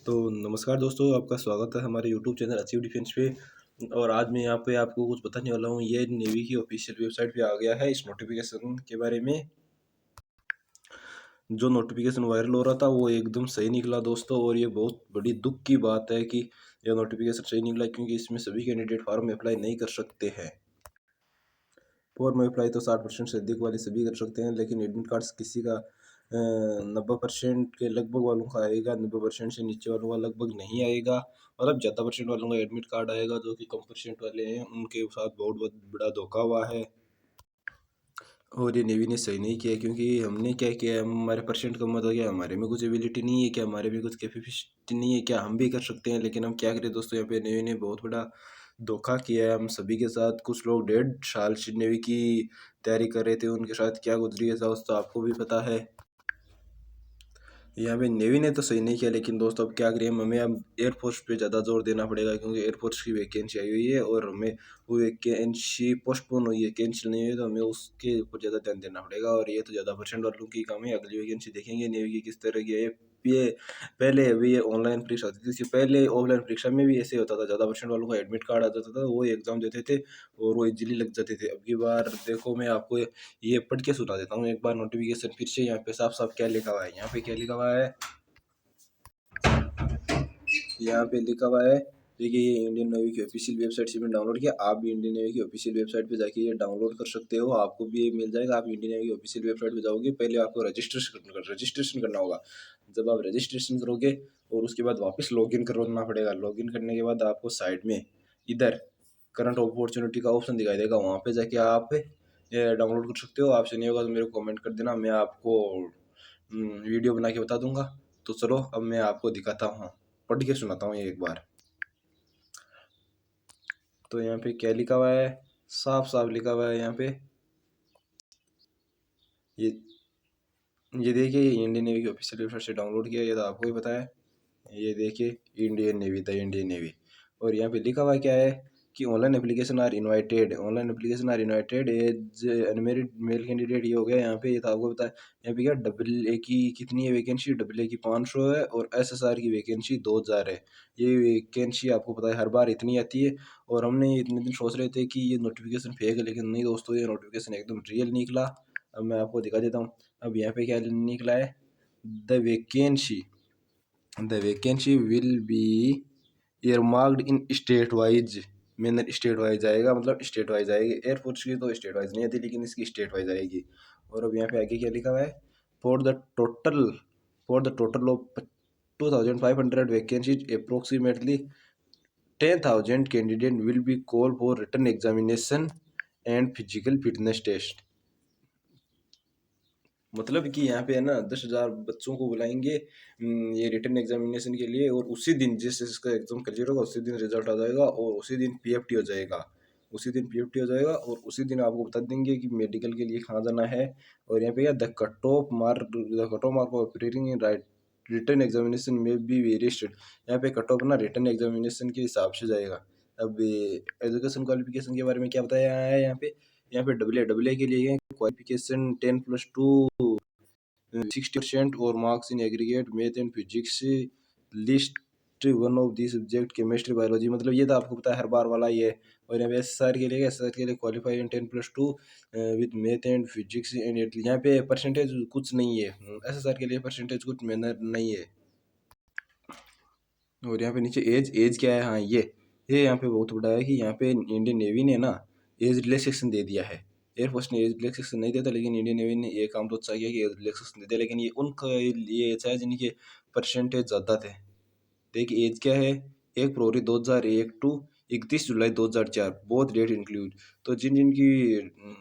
तो नमस्कार दोस्तों, आपका स्वागत है हमारे यूट्यूब चैनल अचीव डिफेंस पे। और आज मैं यहाँ पे आपको कुछ बताने वाला हूँ। ये नेवी की ऑफिशियल वेबसाइट पे आ गया है इस नोटिफिकेशन के बारे में। जो नोटिफिकेशन वायरल हो रहा था वो एकदम सही निकला दोस्तों, और ये बहुत बड़ी दुख की बात है कि यह नोटिफिकेशन सही निकला, क्योंकि इसमें सभी कैंडिडेट फॉर्म अप्लाई नहीं कर सकते हैं। फॉर्म अप्लाई तो 60% से अधिक वाले सभी कर सकते हैं, लेकिन एडमिट कार्ड्स किसी का 90% के लगभग वालों का आएगा, 90% से नीचे वालों का लगभग नहीं आएगा। मतलब ज़्यादा परसेंट वालों का एडमिट कार्ड आएगा। जो कि कम परसेंट वाले हैं उनके साथ बहुत बड़ा धोखा हुआ है। और ये नेवी ने सही नहीं किया, क्योंकि हमने क्या किया, हमारे परसेंट कम मत हो गया, हमारे में कुछ एबिलिटी नहीं है क्या, हमारे में कुछ कैपेसिटी नहीं है क्या, हम भी कर सकते हैं। लेकिन हम क्या करें दोस्तों, यहाँ पे नेवी ने बहुत बड़ा धोखा किया है हम सभी के साथ। कुछ लोग 1.5 साल से नेवी की तैयारी कर रहे थे, उनके साथ क्या गुजरी है दोस्तों आपको भी पता है। यहाँ पे नेवी ने तो सही नहीं किया, लेकिन दोस्तों अब क्या करें, हमें अब एयरफोर्स पे ज़्यादा जोर देना पड़ेगा, क्योंकि एयरफोर्स की वैकेंसी आई हुई है और हमें वो वैकेंसी पोस्टपोन हुई है, कैंसिल नहीं हुई, तो हमें उसके ऊपर ज़्यादा ध्यान देना पड़ेगा। और ये तो ज़्यादा परसेंट वालों की काम है। अगली वैकेंसी देखेंगे नेवी की किस तरह की है। ये पहले अभी ये ऑनलाइन परीक्षा होती थी, इससे पहले ऑफलाइन परीक्षा में भी ऐसे होता था, ज़्यादा परसेंट वालों का एडमिट कार्ड आ जाता था, वो एग्ज़ाम देते थे और वो इजीली लग जाते थे। अब की बार देखो, मैं आपको ये पढ़ के सुना देता हूँ एक बार नोटिफिकेशन फिर से। यहाँ पे साफ साफ क्या लिखा हुआ है, यहाँ पे क्या लिखा हुआ है, यहाँ पे लिखा हुआ है। देखिए, ये इंडियन नेवी की ऑफिशियल वेबसाइट से मैंने डाउनलोड किया। आप भी इंडियन नेवी की ऑफिशियल वेबसाइट पे जाके ये डाउनलोड कर सकते हो, आपको भी ये मिल जाएगा। आप इंडियन नेवी की ऑफिशियल वेबसाइट पे जाओगे, पहले आपको रजिस्ट्रेशन करना होगा। जब आप रजिस्ट्रेशन करोगे और उसके बाद वापस लॉगिन करना पड़ेगा। लॉगिन करने के बाद आपको साइड में इधर करंट अपॉर्चुनिटी का ऑप्शन दिखाई देगा, वहाँ पे जाके आप ये डाउनलोड कर सकते हो। आपसे नहीं होगा तो मेरे को कमेंट कर देना, मैं आपको वीडियो बना के बता दूंगा। तो चलो अब मैं आपको दिखाता हूँ, पढ़ के सुनाता हूँ ये एक बार। तो यहाँ पे क्या लिखा हुआ है, साफ साफ लिखा हुआ है यहाँ पे। ये ये देखिए, ये इंडियन नेवी की ऑफिशियल वेबसाइट से डाउनलोड किया, ये तो आपको ही पता है। ये देखिए, Indian navy, the Indian navy. और यहाँ पे लिखा हुआ क्या है कि online application are invited as unmarried male candidate. ये हो गया यहाँ पे, ये तो आपको पता है। यहाँ पे क्या, डबल ए की कितनी है वैकेंसी, डबल ए की 500 है और एसएसआर की वैकेंसी 2000 है। ये वैकेंसी आपको पता है हर बार इतनी आती है। और हमने इतने दिन सोच रहे थे कि ये नोटिफिकेशन फेक है, लेकिन नहीं दोस्तों, ये नोटिफिकेशन एकदम रियल निकला। अब मैं आपको दिखा देता हूँ। अब यहाँ पे क्या निकला है, the vacancy The vacancy will be earmarked in state wise manner. State wise आएगा, मतलब स्टेट वाइज आएगी। एयरफोर्स की तो स्टेट वाइज नहीं आती, लेकिन इसकी स्टेट वाइज आएगी। और अब यहाँ पे आगे क्या लिखा हुआ है, for the total of 2500 vacancies approximately 10,000 candidate will be call for written examination and physical fitness test. मतलब कि यहाँ पे है ना, 10,000 बच्चों को बुलाएंगे ये रिटन एग्जामिनेशन के लिए, और उसी दिन जिस इसका एग्जाम क्लियर होगा उसी दिन रिजल्ट आ जाएगा, और उसी दिन पीएफटी हो जाएगा। उसी दिन पीएफटी हो जाएगा और उसी दिन आपको बता देंगे कि मेडिकल के लिए कहाँ जाना है। और यहाँ पे क्या, the cut off mark of appearing in written examination में बी वेरी स्ट्रिक्ट। यहाँ पे कट ऑफ ना रिटन एग्जामिनेशन के हिसाब से जाएगा। अब एजुकेशन क्वालिफिकेशन के बारे में क्या बताया है यहाँ पे, डब्ल्यू के लिए क्वालिफिकेशन 10+2 60% और marks in aggregate math and physics list one of the subject chemistry biology. मतलब ये तो आपको पता है हर बार वाला ही है। और यहाँ पे एस आर के लिए qualify in 10+2 with math and physics and यहाँ पे परसेंटेज कुछ नहीं है। एस के लिए परसेंटेज कुछ मेहनत नहीं है। और यहाँ पे नीचे एज क्या है, हाँ ये यहाँ पे बहुत बड़ा है कि यहाँ पे इंडियन नेवी ने ना एज रिलैक्सेशन दे दिया है। एयरफोर्स ने एज रिलैक्सेशन नहीं देता, लेकिन इंडियन नेवी ने ये काम तो अच्छा किया कि एज रिलैक्सेशन दे दिया। लेकिन ये उनका ये अच्छा है जिनके परसेंटेज ज़्यादा थे। देखिए एज क्या है, 1 February 2001 to 31 July 2004, both date include. तो जिन जिनकी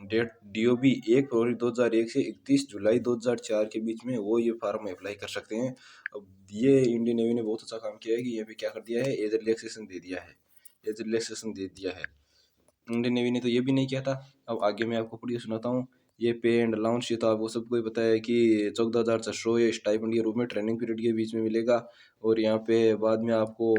डेट डीओबी 1 फरवरी 2001 से 31 जुलाई 2004 के बीच में, वो ये फार्म अप्लाई कर सकते हैं। अब ये इंडियन नेवी ने बहुत अच्छा काम किया है कि यहाँ पे क्या कर दिया है, एज रिलैक्सेशन दे दिया है। एज रिलैक्सेशन दे दिया है। इंडियन नेवी ने तो ये भी नहीं किया था। अब आगे मैं आपको पढ़िए सुनाता हूँ। ये पे एंड अलाउंस, ये तो आपको सबको ही पता है कि 14,400 ये स्टाइपेंड के रूप में ट्रेनिंग पीरियड के बीच में मिलेगा। और यहाँ पे बाद में आपको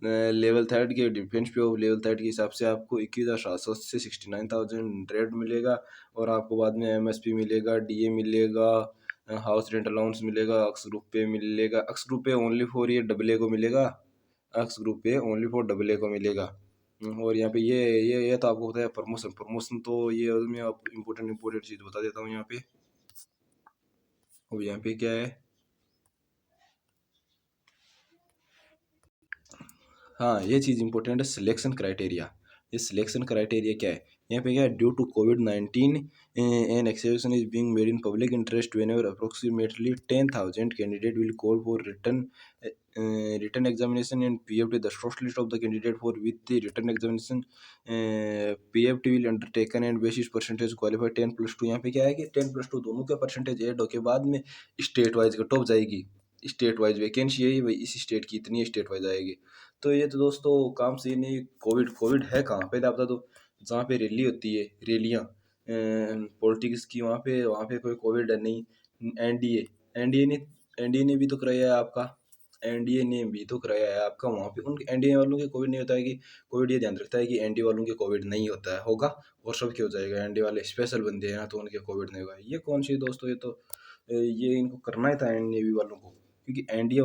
लेवल 3 के डिफेंस पे ऑफ लेवल 3 के हिसाब से आपको 21,700 से 69,100 मिलेगा। और आपको बाद में एमएसपी मिलेगा, डीए मिलेगा, हाउस रेंट अलाउंस मिलेगा, अक्स ग्रुप पे मिलेगा, अक्स ग्रुप पे ओनली फॉर ये डबल ए को मिलेगा, अक्स ग्रुप पे ओनली फॉर डबल ए को मिलेगा। और यहाँ पे ये तो आपको पता है प्रमोशन, प्रमोशन तो ये मैं आपको इम्पोर्टेंट इम्पोर्टेंट चीज़ बता देता हूँ यहाँ पे। और यहाँ पे क्या है, हाँ ये चीज़ इंपॉर्टेंट है, सिलेक्शन क्राइटेरिया। ये सिलेक्शन क्राइटेरिया क्या है, यहाँ पे क्या है, ड्यू टू कोविड-19 an exception is being made in public interest whenever approximately 10,000 candidate will call for written examination and PFT the short list of the candidate for with the written examination PFT will undertaken and basis percentage qualified 10+2। यहाँ पे क्या है कि 10+2 दोनों का percentage add होके बाद में स्टेट वाइज कट ऑफ जाएगी, स्टेट वाइज वैकेंसी यही भाई इस स्टेट की इतनी स्टेट वाइज आएगी। तो ये तो दोस्तों काम सही नहीं। कोविड कोविड है कहाँ पे आप बता दो, जहाँ पे रैली होती है, रैलियाँ पॉलिटिक्स की, वहाँ पे कोई कोविड है नहीं। एनडीए एनडीए ने भी तो कराया है आपका, एनडीए ने भी तो कराया है आपका, वहाँ पे उन एनडीए वालों के कोविड नहीं होता है कि कोविड, ये ध्यान रखता है कि एनडीए वालों के कोविड नहीं होता है, होगा और सबके हो जाएगा, एनडीए वाले स्पेशल बंदे हैं ना तो उनके कोविड नहीं होगा। ये कौन सी दोस्तों, ये तो ये इनको करना ही था एनडीए वालों को, क्योंकि एनडीए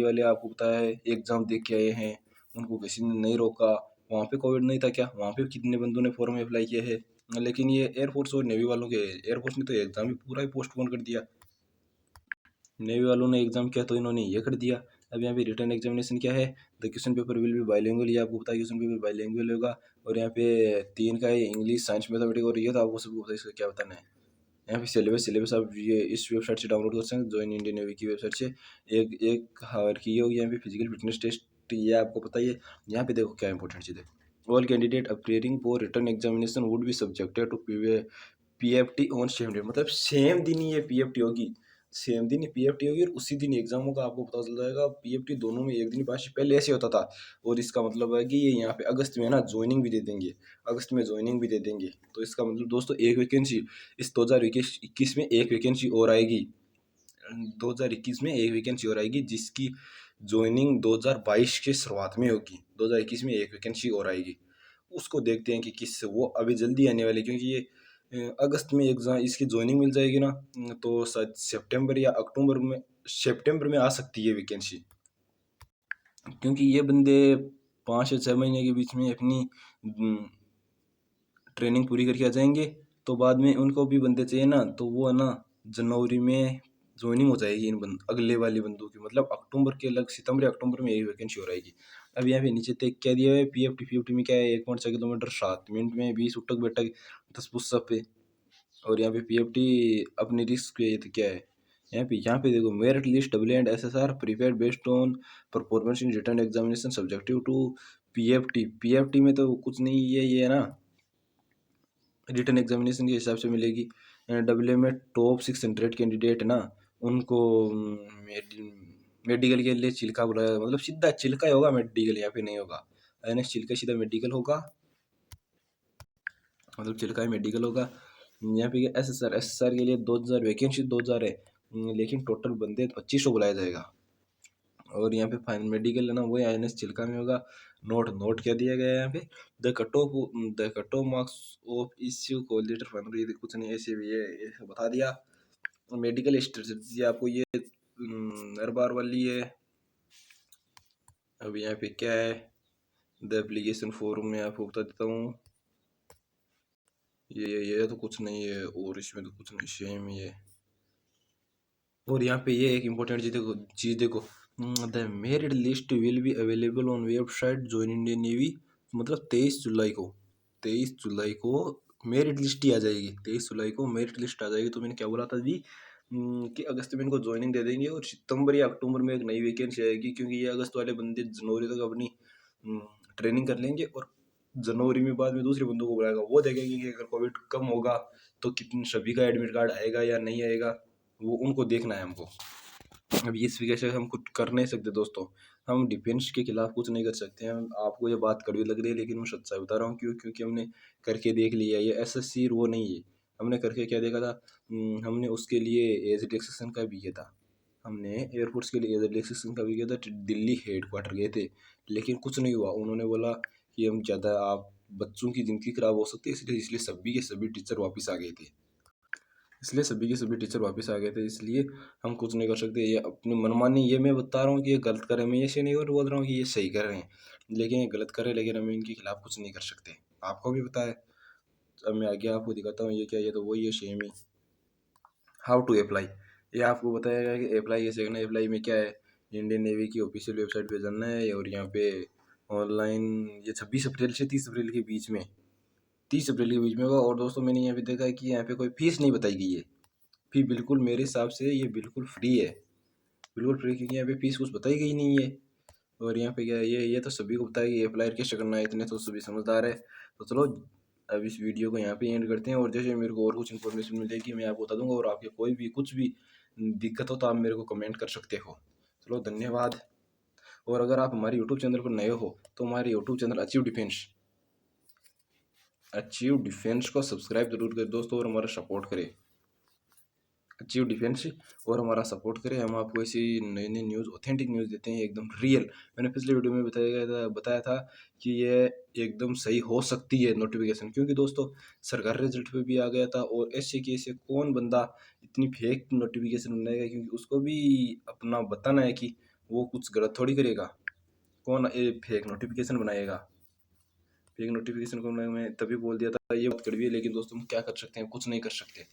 वाले आपको पता है एग्जाम देख के आए हैं, उनको किसी ने नहीं रोका। वहाँ पे कोविड नहीं था क्या, वहाँ पे कितने बंदों ने फॉर्म अप्लाई किए हैं। लेकिन ये एयरफोर्स और नेवी वालों के, एयरफोर्स ने तो एग्जाम भी पूरा ही पोस्टपोन कर दिया, नेवी वालों ने एग्जाम किया तो इन्होंने ये कर दिया। अब यहाँ पे रिटर्न एग्जामिनेशन क्या है, the question paper will be bilingual, ये आपको पता है क्वेश्चन पेपर बाइलिंगुअल होगा। और यहाँ पे 3 का है, इंग्लिश, साइंस, मैथमेटिक्स, और ये तो आपको सबको पता है इसका क्या बताना है। यहाँ पे सिलेबस आप ये इस वेबसाइट से डाउनलोड कर सकते हैं, ज्वाइन इंडियन नेवी की वेबसाइट से। एक हावर की ये होगी यहाँ पे फिजिकल फिटनेस टेस्ट, ये आपको पता ही है। यहाँ पे देखो क्या इंपॉर्टेंट चीज़ है, all candidate appearing for return examination would be subjected to PFT on same day, मतलब सेम दिन ही ये पीएफटी होगी, सेम दिन ही पीएफटी होगी और उसी दिन एग्जाम होगा। आपको पता चल जाएगा पीएफटी दोनों में एक दिन पास, पहले ऐसे होता था। और इसका मतलब है कि ये यहाँ पे अगस्त में ना ज्वाइनिंग भी दे देंगे, अगस्त में ज्वाइनिंग भी दे देंगे। तो इसका मतलब दोस्तों एक वैकेंसी इस 2021 में एक वैकेंसी और आएगी, 2021 में एक वैकेंसी और आएगी, जिसकी ज्वाइनिंग 2022 के शुरुआत में होगी। 2021 में एक वैकेंसी और आएगी, उसको देखते हैं कि किस, वो अभी जल्दी आने वाली, क्योंकि ये अगस्त में एग्जाम, इसकी ज्वाइनिंग मिल जाएगी ना, तो शायद सितंबर या अक्टूबर में, सितंबर में आ सकती है वैकेंसी। क्योंकि ये बंदे 5 या 6 महीने के बीच में अपनी ट्रेनिंग पूरी करके आ जाएंगे, तो बाद में उनको भी बंदे चाहिए ना, तो वो है ना जनवरी में ज्वाइनिंग हो जाएगी इन अगले वाली बंदों की, मतलब अक्टूबर के अलग, सितंबर या अक्टूबर में यही वैकेंसी हो रहेगी। अब यहाँ पे नीचे तक क्या दिया है, पीएफटी में क्या है, 1.6 किलोमीटर 7 मिनट में 20 उठक बैठक 10 पुशअप पे। और यहाँ पे पीएफटी अपनी रिस्क पे, ये तो क्या है, यहाँ पे देखो, merit list W and SSR prepared based on performance in written examination subjective to PFT में तो कुछ नहीं है, ये है ना रिटन एग्जामिनेशन के हिसाब से मिलेगी। डब्ल्यू में टॉप 600 कैंडिडेट ना, उनको मेडिकल के लिए चिल्का बुलाया, मतलब सीधा चिल्का ही होगा, मेडिकल यहाँ पे नहीं होगा, एनएस चिल्का सीधा मेडिकल होगा, मतलब चिल्का ही मेडिकल होगा। यहाँ पे एसएसआर के लिए 2000 वैकेंसी 2000 है, लेकिन टोटल बंदे 2500 बुलाया जाएगा। और यहाँ पे फाइनल मेडिकल है ना, वो एनएस चिल्का में होगा। नोट नोट क्या दिया गया है यहाँ पे, the cut of marks of issue को लेटर फाइनल, ये कुछ नहीं ऐसे भी है, ऐसे बता दिया। मेडिकल स्ट्रेटजी आपको ये हर बार वाली है। अब यहाँ पे क्या है, द एप्लीकेशन फॉर्म में आपको बता देता हूँ, ये तो कुछ नहीं है, और इसमें तो कुछ नहीं, सेम ही है। और यहाँ पे ये एक इम्पोर्टेंट चीज़ देखो, the merit list will be available on website join Indian navy, मतलब 23 जुलाई को मेरिट लिस्ट ही आ जाएगी, 23 जुलाई को मेरिट लिस्ट आ जाएगी। तो मैंने क्या बोला था जी, कि अगस्त में इनको ज्वाइनिंग दे देंगे और सितंबर या अक्टूबर में एक नई वैकेंसी आएगी, क्योंकि ये अगस्त वाले बंदे जनवरी तक अपनी ट्रेनिंग कर लेंगे और जनवरी में बाद में दूसरे बंदों को बुलाएगा, वो देखेंगे कि अगर कोविड कम होगा तो कितने सभी का एडमिट कार्ड आएगा या नहीं आएगा, वो उनको देखना है हमको। अब इस वजह से हम कुछ कर नहीं सकते दोस्तों, हम डिफेंस के खिलाफ कुछ नहीं कर सकते हैं। आपको ये बात कड़वी लग रही है, लेकिन मैं सच्चाई बता रहा हूँ, क्योंकि हमने करके देख लिया, ये एसएससी वो नहीं है। हमने करके क्या देखा था, हमने उसके लिए एज रिलैक्सेशन का भी किया था, हमने एयरफोर्स के लिए एज रिलैक्सेशन का भी किया था, दिल्ली हेडक्वार्टर गए थे, लेकिन कुछ नहीं हुआ। उन्होंने बोला कि हम ज़्यादा, आप बच्चों की ज़िंदगी खराब हो सकती है, इसलिए सभी के सभी टीचर वापस आ गए थे। इसलिए सभी के सभी टीचर वापस आ गए थे। इसलिए हम कुछ नहीं कर सकते, ये अपनी मनमानी, ये मैं बता रहा हूँ कि ये गलत कर रहे हैं, मैं ये नहीं बोल रहा हूँ कि ये सही कर रहे हैं, लेकिन ये गलत कर रहे हैं, लेकिन हम इनके खिलाफ कुछ नहीं कर सकते। आपको भी पता है। अब मैं आगे आपको दिखाता हूँ ये क्या है। ये तो वही है सेम ही। हाउ टू अप्लाई, ये आपको बताएगा कि अप्लाई कैसे करना है। अप्लाई में क्या है, इंडियन नेवी की ऑफिशियल वेबसाइट पे जाना है और यहाँ पे ऑनलाइन, ये 26 अप्रैल से 30 अप्रैल के बीच में, 30 अप्रैल के बीच में होगा। और दोस्तों मैंने यहाँ पे देखा है कि यहाँ पे कोई फीस नहीं बताई गई है। फी बिल्कुल मेरे हिसाब से ये बिल्कुल फ्री है, बिल्कुल फ्री, क्योंकि यहाँ पे फीस कुछ बताई गई नहीं है। और यहाँ पे क्या है, ये तो सभी को पता है कि अप्लाई कैसे करना है, इतने तो सभी समझदार है। तो चलो अब इस वीडियो को यहाँ पे एंड करते हैं, और जैसे मेरे को और कुछ इन्फॉर्मेशन मिलेगी मैं आपको बता दूंगा, और आपके कोई भी कुछ भी दिक्कत हो तो आप मेरे को कमेंट कर सकते हो। चलो धन्यवाद। और अगर आप हमारे यूट्यूब चैनल पर नए हो तो हमारे यूट्यूब चैनल अचीव डिफेंस को सब्सक्राइब जरूर करें दोस्तों, और हमारा सपोर्ट करें। अचीव डिफेंस और हमारा सपोर्ट करें। हम आपको ऐसी नई नई न्यूज़, ऑथेंटिक न्यूज़ देते हैं, एकदम रियल। मैंने पिछले वीडियो में बताया था कि ये एकदम सही हो सकती है नोटिफिकेशन, क्योंकि दोस्तों सरकारी रिजल्ट पे भी आ गया था। और ऐसे की ऐसे कौन बंदा इतनी फेक नोटिफिकेशन बनाएगा, क्योंकि उसको भी अपना बताना है कि वो कुछ गलत थोड़ी करेगा। कौन ये फेक नोटिफिकेशन बनाएगा। फेक नोटिफिकेशन को मैं तभी बोल दिया था, ये बात कड़वी है, लेकिन दोस्तों हम क्या कर सकते हैं, कुछ नहीं कर सकते।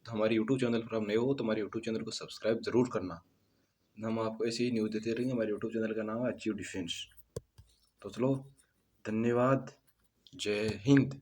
तो हमारे यूट्यूब चैनल पर आप नए हो तो हमारे यूट्यूब चैनल को सब्सक्राइब जरूर करना। हम आपको ऐसे ही न्यूज़ देते रहेंगे। हमारे यूट्यूब चैनल का नाम है अचीव डिफेंस। तो चलो धन्यवाद। जय हिंद।